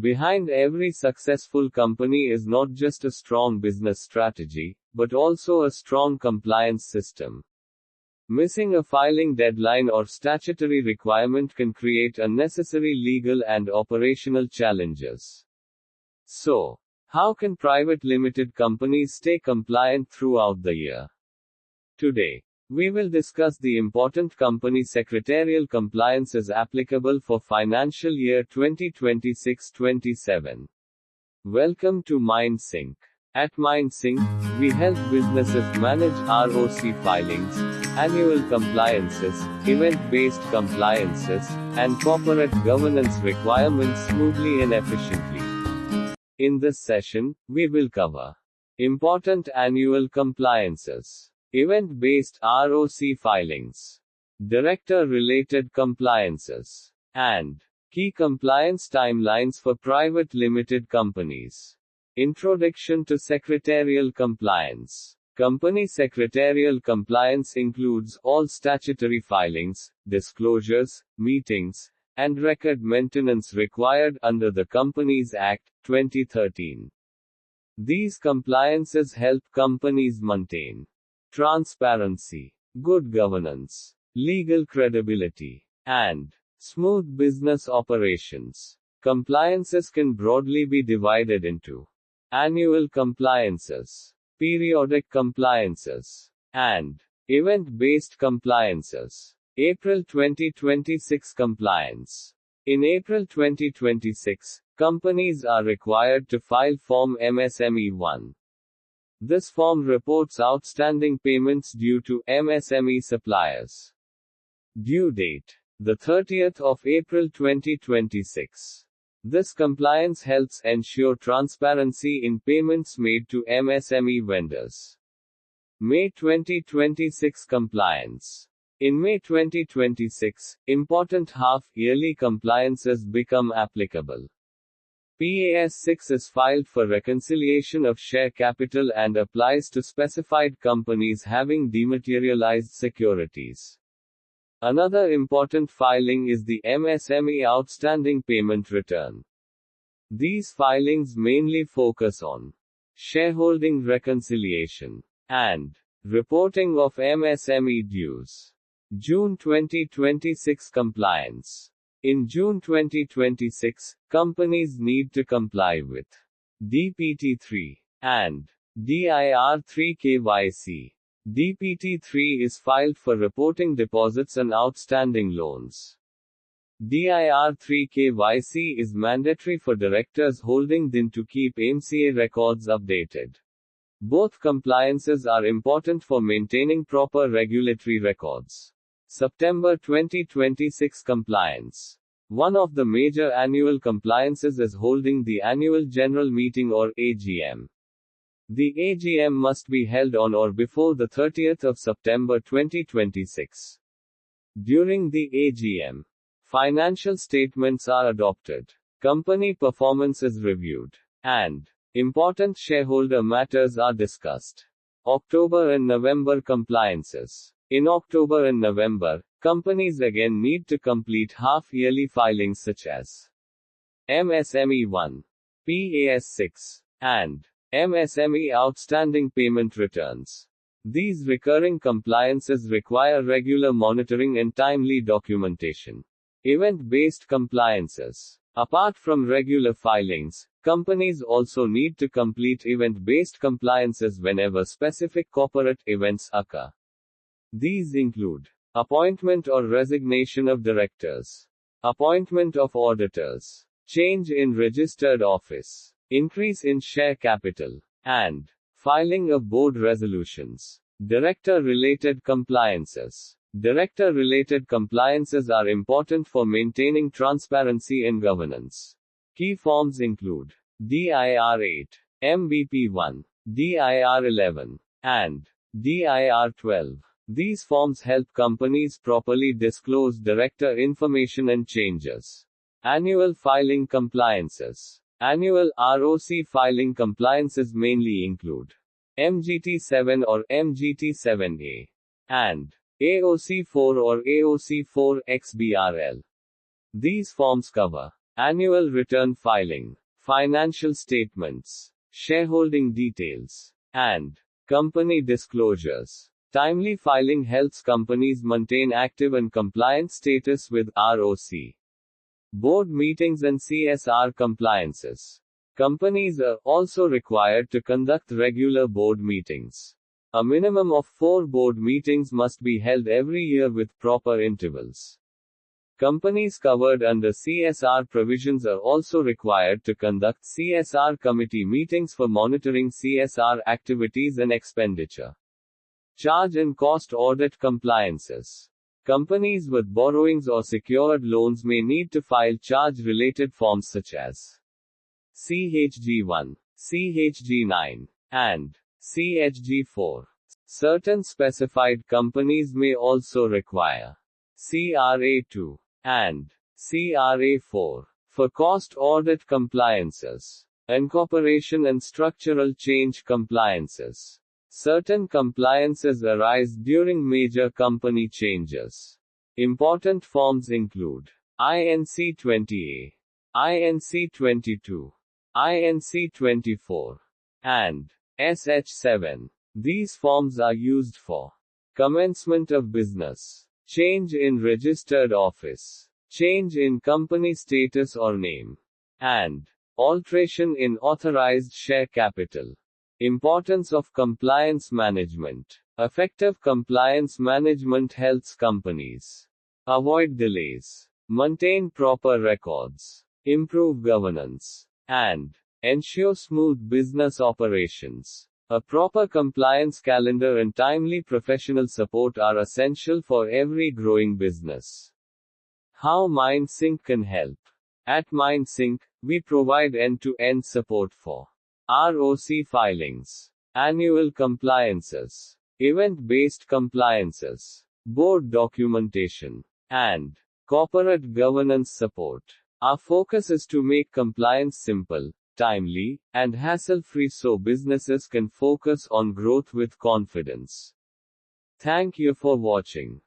Behind every successful company is not just a strong business strategy, but also a strong compliance system. Missing a filing deadline or statutory requirement can create unnecessary legal and operational challenges. So, how can private limited companies stay compliant throughout the year? Today, we will discuss the important Company Secretarial Compliances applicable for financial year 2026-27. Welcome to mindsync. At mindsync, we help businesses manage ROC filings, annual compliances, event-based compliances, and corporate governance requirements smoothly and efficiently. In this session, we will cover important annual compliances, event-based ROC filings, director-related compliances, and key compliance timelines for private limited companies. Introduction to Secretarial Compliance. Company Secretarial Compliance includes all statutory filings, disclosures, meetings, and record maintenance required under the Companies Act, 2013. These compliances help companies maintain transparency, good governance, legal credibility, and smooth business operations. Compliances can broadly be divided into annual compliances, periodic compliances, and event-based compliances. April 2026 compliance. In April 2026, companies are required to file Form MSME-1. This form reports outstanding payments due to MSME suppliers. Due date: the 30th of April 2026. This compliance helps ensure transparency in payments made to MSME vendors. May 2026 compliance. In May 2026, important half-yearly compliances become applicable. PAS-6 is filed for reconciliation of share capital and applies to specified companies having dematerialized securities. Another important filing is the MSME Outstanding Payment Return. These filings mainly focus on shareholding reconciliation and reporting of MSME dues. June 2026 compliance. In June 2026, companies need to comply with DPT-3 and DIR-3 KYC. DPT-3 is filed for reporting deposits and outstanding loans. DIR-3 KYC is mandatory for directors holding DIN to keep MCA records updated. Both compliances are important for maintaining proper regulatory records. September 2026 compliance. One of the major annual compliances is holding the annual general meeting or AGM. The AGM must be held on or before the 30th of September 2026. During the AGM, financial statements are adopted, company performance is reviewed, and important shareholder matters are discussed. October and November compliances. In October and November, companies again need to complete half-yearly filings such as MSME-1, PAS-6, and MSME Outstanding Payment Returns. These recurring compliances require regular monitoring and timely documentation. Event-based compliances. Apart from regular filings, companies also need to complete event-based compliances whenever specific corporate events occur. These include appointment or resignation of directors, appointment of auditors, change in registered office, increase in share capital, and filing of board resolutions. Director-related compliances. Director-related compliances are important for maintaining transparency and governance. Key forms include DIR-8, MBP-1, DIR-11, and DIR-12. These forms help companies properly disclose director information and changes. Annual filing compliances. Annual ROC filing compliances mainly include MGT-7 or MGT-7A and AOC-4 or AOC-4 XBRL. These forms cover annual return filing, financial statements, shareholding details, and company disclosures. Timely filing helps companies maintain active and compliant status with ROC, board meetings, and CSR compliances. Companies are also required to conduct regular board meetings. A minimum of 4 board meetings must be held every year with proper intervals. Companies covered under CSR provisions are also required to conduct CSR committee meetings for monitoring CSR activities and expenditure. Charge and cost audit compliances. Companies with borrowings or secured loans may need to file charge-related forms such as CHG1, CHG9, and CHG4. Certain specified companies may also require CRA2 and CRA4 for cost audit compliances, incorporation and structural change compliances. Certain compliances arise during major company changes. Important forms include INC 20A, INC 22, INC 24, and SH7. These forms are used for commencement of business, change in registered office, change in company status or name, and alteration in authorized share capital. Importance of compliance management. Effective compliance management helps companies avoid delays, maintain proper records, improve governance, and ensure smooth business operations. A proper compliance calendar and timely professional support are essential for every growing business. How mindsync can help? At mindsync, we provide end-to-end support for ROC filings, annual compliances, event-based compliances, board documentation, and corporate governance support. Our focus is to make compliance simple, timely, and hassle-free so businesses can focus on growth with confidence. Thank you for watching.